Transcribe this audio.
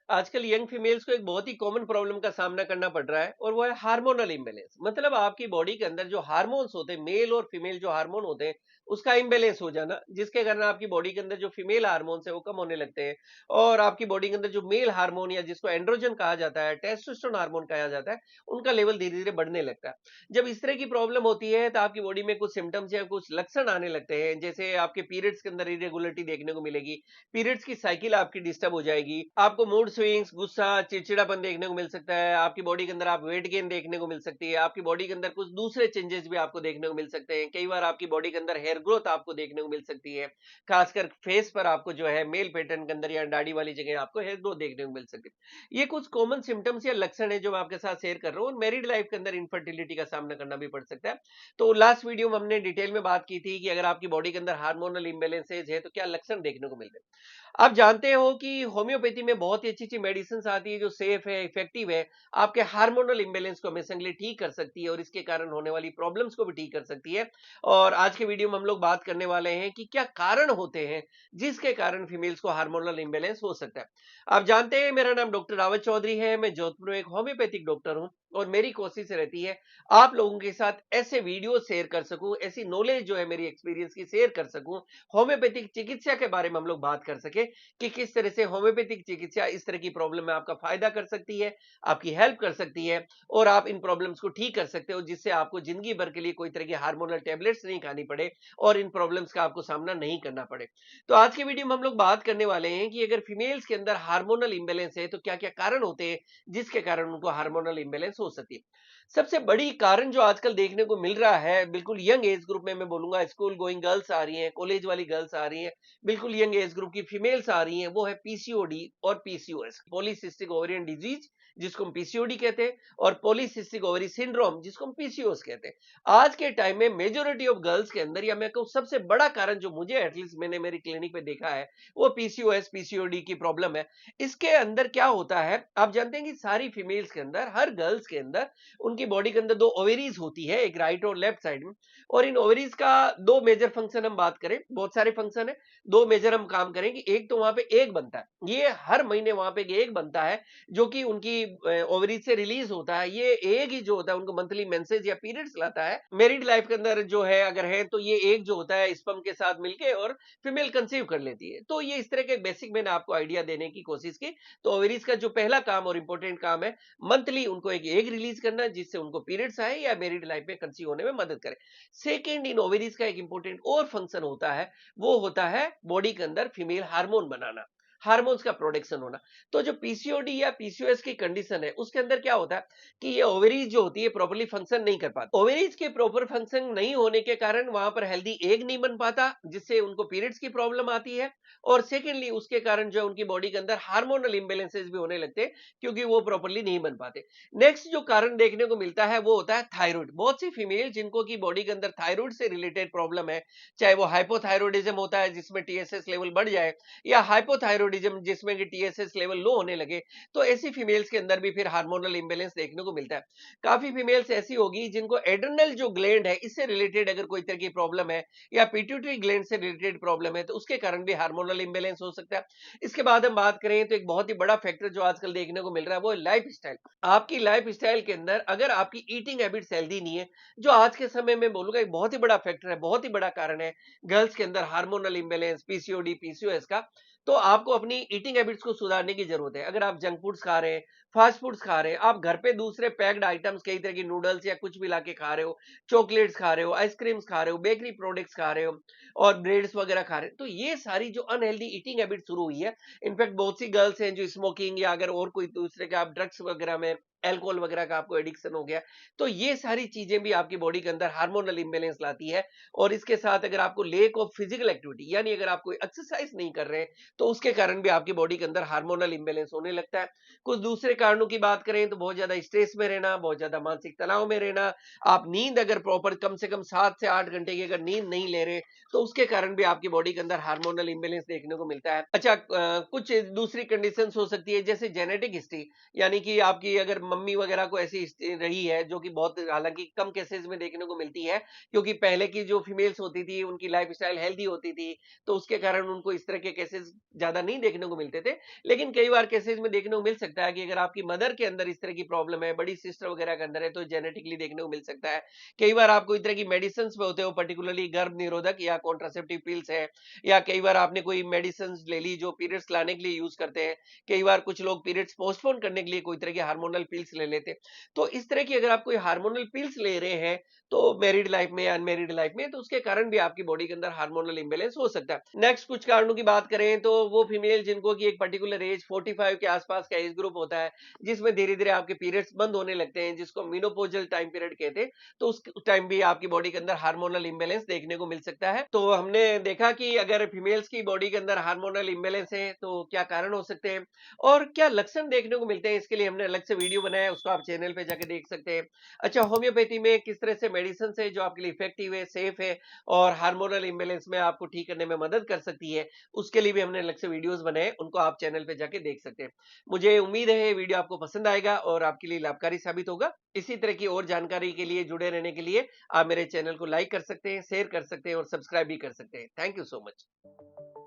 आजकल young females को एक बहुत ही कॉमन प्रॉब्लम का सामना करना पड़ रहा है और वो है हार्मोनल इम्बैलेंस। मतलब आपकी बॉडी के अंदर जो हार्मोन्स होते हैं, मेल और फीमेल जो हार्मोन होते हैं, उसका इम्बैलेंस हो जाना, जिसके कारण आपकी बॉडी के अंदर जो फीमेल हार्मोन्स है वो कम होने लगते हैं और आपकी बॉडी के अंदर जो मेल हार्मोन या जिसको एंड्रोजन कहा जाता है, टेस्टोस्टेरोन हार्मोन कहा जाता है, उनका लेवल धीरे धीरे बढ़ने लगता है। जब इस तरह की प्रॉब्लम होती है तो आपकी बॉडी में कुछ सिम्टम्स या कुछ लक्षण आने लगते हैं, जैसे आपके पीरियड्स के अंदर इरेगुलरिटी देखने को मिलेगी, पीरियड्स की साइकिल आपकी डिस्टर्ब हो जाएगी, आपको मूड स्विंग्स, गुस्सा, चिड़चिड़ापन देखने को मिल सकता है, आपकी बॉडी के अंदर आप वेट गेन देखने को मिल सकती है, आपकी बॉडी के अंदर कुछ दूसरे चेंजेस भी आपको देखने को मिल सकते हैं। कई बार आपकी बॉडी के अंदर हेयर ग्रोथ आपको देखने को मिल सकती है, खासकर फेस पर आपको जो है मेल पैटर्न के अंदर या दाढ़ी वाली जगह आपको हेयर ग्रोथ देखने को मिल सकती है। ये कुछ कॉमन सिम्टम्स या लक्षण है जो मैं आपके साथ शेयर कर रहा हूँ। मैरिड लाइफ के अंदर इनफर्टिलिटी का सामना करना भी पड़ सकता है। तो लास्ट वीडियो में हमने डिटेल में बात की थी कि अगर आपकी बॉडी के अंदर हार्मोनल इम्बैलेंसेज है तो क्या लक्षण देखने को मिलते हैं। आप जानते हो कि होम्योपैथी में बहुत ही अच्छी-अच्छी मेडिसिन्स आती है जो सेफ है, इफेक्टिव है, आपके हार्मोनल इम्बैलेंस को हमेशा के लिए ठीक कर सकती है और इसके कारण होने वाली प्रॉब्लम्स को भी ठीक कर सकती है। और आज के वीडियो में हम लोग बात करने वाले हैं कि क्या कारण होते हैं जिसके कारण फीमेल्स को हार्मोनल इम्बैलेंस हो सकता है। आप जानते हैं मेरा नाम डॉक्टर रावत चौधरी है, मैं जोधपुर में एक होम्योपैथिक डॉक्टर हूँ और मेरी कोशिश रहती है आप लोगों के साथ ऐसे वीडियो शेयर कर सकूं, ऐसी नॉलेज जो है मेरी एक्सपीरियंस की शेयर कर सकूं, होम्योपैथिक चिकित्सा के बारे में हम लोग बात कर सके कि किस तरह से होम्योपैथिक चिकित्सा इस तरह की प्रॉब्लम में आपका फायदा कर सकती है, आपकी हेल्प कर सकती है और आप इन प्रॉब्लम्स को ठीक कर सकते हो, जिससे आपको जिंदगी भर के लिए कोई तरह की हार्मोनल टेबलेट्स नहीं खानी पड़े और इन प्रॉब्लम्स का आपको सामना नहीं करना पड़े। तो आज के वीडियो में हम लोग बात करने वाले हैं कि अगर फीमेल्स के अंदर हार्मोनल इंबैलेंस है तो क्या क्या कारण होते हैं जिसके कारण उनको हार्मोनल इंबैलेंस हो सकती है। सबसे बड़ी कारण जो आजकल देखने को मिल रहा है, बिल्कुल यंग एज ग्रुप में मैं बोलूंगा, स्कूल गोइंग गर्ल्स आ रही हैं, कॉलेज वाली गर्ल्स आ रही हैं, बिल्कुल यंग एज ग्रुप की फीमेल्स आ रही हैं, वो है पीसीओडी और पीसीओएस, पॉलीसिस्टिक ओवेरियन डिजीज, जिसको हम पीसीओडी कहते हैं, और पॉलीसिस्टिक ओवरी सिंड्रोम, जिसको हम पीसीओएस कहते हैं। आज के टाइम में मेजोरिटी ऑफ गर्ल्स के अंदर, या मैं कहूँ सबसे बड़ा कारण जो मुझे एटलीस्ट मैंने मेरी क्लिनिक पे देखा है, वो पीसीओएस पीसीओडी की प्रॉब्लम है। इसके अंदर क्या होता है, आप जानते हैं कि सारी फीमेल्स के अंदर, हर गर्ल्स के अंदर, उनकी बॉडी के अंदर दो ओवेरीज होती है, एक राइट और लेफ्ट साइड में। और इन ओवेरीज का दो मेजर फंक्शन हम बात करें, बहुत सारे फंक्शन है, दो मेजर हम काम करेंगे। एक तो वहां पे एग बनता है, ये हर महीने वहां पे एग बनता है जो कि उनकी ओवरीज से रिलीज होता है। ये एग ही जो होता है उनको मंथली मेंसेज या पीरियड्स लाता है। मेरिड लाइफ के अंदर जो है, अगर है तो ये एग जो होता है स्पर्म के साथ मिलके और फीमेल कंसीव कर लेती है। तो ये इस तरह के बेसिक मैंने आपको आइडिया देने की कोशिश की। तो ओवरीज का जो पहला काम और इंपॉर्टेंट काम है, मंथली उनको एक एग रिलीज करना जिससे उनको पीरियड्स आए या मैरिड लाइफ में कंसीव होने में मदद करे। सेकेंड, इन ओवरीज का एक इंपॉर्टेंट और फंक्शन होता है, वो होता है बॉडी के अंदर फीमेल हार्मोन बनाना, हार्मोन्स का प्रोडक्शन होना। तो जो पीसीओडी या पीसीओएस की कंडीशन है, उसके अंदर क्या होता है कि ये ओवरीज जो होती है प्रॉपर्ली फंक्शन नहीं कर पाती। ओवरीज के प्रॉपर फंक्शन नहीं होने के कारण वहां पर हेल्दी एग नहीं बन पाता, जिससे उनको पीरियड्स की प्रॉब्लम आती है। और सेकेंडली उसके कारण जो उनकी बॉडी के अंदर हार्मोनल इंबैलेंसेस भी होने लगते हैं, क्योंकि वो प्रॉपर्ली नहीं बन पाते। नेक्स्ट जो कारण देखने को मिलता है वो होता है थायराइड। बहुत सी फीमेल जिनको की बॉडी के अंदर थायराइड से रिलेटेड प्रॉब्लम है, चाहे वो हाइपोथायरॉयडिज्म होता है जिसमें टीएसएस लेवल बढ़ जाए, या हाइपोथायरॉयडिज्म जिसमें कि टीएसएस लेवल लो होने लगे, तो ऐसी फीमेल्स के अंदर भी फिर हार्मोनल इंबैलेंस देखने को मिलता है। काफी फीमेल्स ऐसी होगी जिनको एड्रेनल जो ग्लैंड है, इससे रिलेटेड अगर कोई तरह की प्रॉब्लम है, या पिट्यूटरी ग्लैंड से रिलेटेड प्रॉब्लम है, तो उसके कारण भी हार्मोनल इंबैलेंस हो सकता है। इसके बाद हम बात करें तो एक बहुत ही बड़ा फैक्टर जो आजकल देखने को मिल रहा है वो है लाइफ स्टाइल। आपकी लाइफ स्टाइल के अंदर अगर आपकी ईटिंग हैबिट्स हेल्दी नहीं है, जो आज के समय में बोलूंगा एक बहुत ही बड़ा फैक्टर है, बहुत ही बड़ा कारण है गर्ल्स के अंदर हार्मोनल इंबैलेंस, पीसीओडी, पीसीओएस का, तो आपको अपनी ईटिंग हैबिट्स को सुधारने की जरूरत है। अगर आप जंक फूड्स खा रहे हैं, फास्ट फूड्स खा रहे हैं, आप घर पे दूसरे पैक्ड आइटम्स, कई तरह की नूडल्स या कुछ भी लाके खा रहे हो, चॉकलेट्स खा रहे हो, आइसक्रीम्स खा रहे हो, बेकरी प्रोडक्ट्स खा रहे हो और ब्रेड्स वगैरह खा रहे हो, तो ये सारी जो अनहेल्दी ईटिंग हैबिट शुरू हुई है। इनफैक्ट बहुत सी गर्ल्स हैं जो स्मोकिंग या अगर और कोई दूसरे के आप ड्रग्स वगैरह में, एल्कोहल वगैरह का आपको एडिक्शन हो गया, तो ये सारी चीजें भी आपकी बॉडी के अंदर हार्मोनल इंबैलेंस लाती है। और इसके साथ अगर आपको लेक ऑफ फिजिकल एक्टिविटी, यानी अगर आप कोई एक्सरसाइज नहीं कर रहे हैं, तो उसके कारण भी आपकी बॉडी के अंदर हार्मोनल इंबैलेंस होने लगता है। कुछ दूसरे कारणों की बात करें तो बहुत ज्यादा स्ट्रेस में रहना, बहुत ज्यादा मानसिक तनाव में रहना, आप नींद अगर प्रॉपर कम से कम 7 से 8 घंटे की अगर नींद नहीं ले रहे, तो उसके कारण भी आपकी बॉडी के अंदर हार्मोनल इंबैलेंस देखने को मिलता है। अच्छा, कुछ दूसरी कंडीशंस हो सकती है जैसे जेनेटिक हिस्ट्री, यानी कि आपकी अगर मम्मी वगैरह को ऐसी रही है, जो कि बहुत हालांकि कम केसेस में देखने को मिलती है, क्योंकि पहले की जो फीमेल्स होती थी उनकी लाइफ स्टाइल हेल्दी होती थी, तो उसके कारण उनको इस तरह के केसेस ज्यादा नहीं देखने को मिलते थे। लेकिन कई बार केसेस में देखने को मिल सकता है कि अगर आपकी मदर के अंदर इस तरह की प्रॉब्लम है, बड़ी सिस्टर वगैरह के अंदर है, तो जेनेटिकली देखने को मिल सकता है। कई बार आपको इस तरह की मेडिसिन में होते हो, पर्टिकुलरली गर्भ निरोधक या कॉन्ट्रासेप्टिव पिल्स है, या कई बार आपने कोई मेडिसिन ले ली जो पीरियड्स लाने के लिए यूज करते हैं। कई बार कुछ लोग पीरियड्स पोस्टपोन करने के लिए कोई तरह की हार्मोनल पिल्स ले लेते हैं। तो इस तरह की अगर आप कोई हार्मोनल पिल्स ले रहे हैं, तो मैरिड लाइफ में या अनमैरिड लाइफ में, तो उसके कारण भी आपकी बॉडी के अंदर हार्मोनल इंबैलेंस हो सकता है। नेक्स्ट कुछ कारणों की बात करें, तो वो फीमेल जिनको की एक पर्टिकुलर एज 45 के आसपास का एज ग्रुप होता है, जिसमें धीरे धीरे आपके पीरियड्स बंद होने लगते हैं, जिसको मेनोपॉजल टाइम पीरियड कहते हैं, तो उस टाइम भी आपकी बॉडी के अंदर हार्मोनल इंबैलेंस देखने को मिल सकता है। तो हमने देखा कि अगर फीमेल्स की बॉडी के अंदर हार्मोनल इंबैलेंस है, तो क्या कारण हो सकते हैं और क्या लक्षण देखने को मिलते हैं, इसके लिए हमने अलग से वीडियो बनाया है, उसको आप चैनल पे जाके देख सकते हैं। अच्छा, होम्योपैथी में किस तरह से मेडिसिन है जो आपके लिए इफेक्टिव है, सेफ है और हार्मोनल इंबैलेंस में आपको ठीक करने में मदद कर सकती है, उसके लिए भी हमने अलग से वीडियोस बनाए, उनको आप चैनल पे जाके देख सकते हैं। मुझे उम्मीद है ये वीडियो आपको पसंद आएगा और आपके लिए लाभकारी साबित होगा। इसी तरह की और जानकारी के लिए, जुड़े रहने के लिए आप मेरे चैनल को लाइक कर सकते हैं, शेयर कर सकते हैं और सब्सक्राइब भी कर सकते हैं। Thank you so much.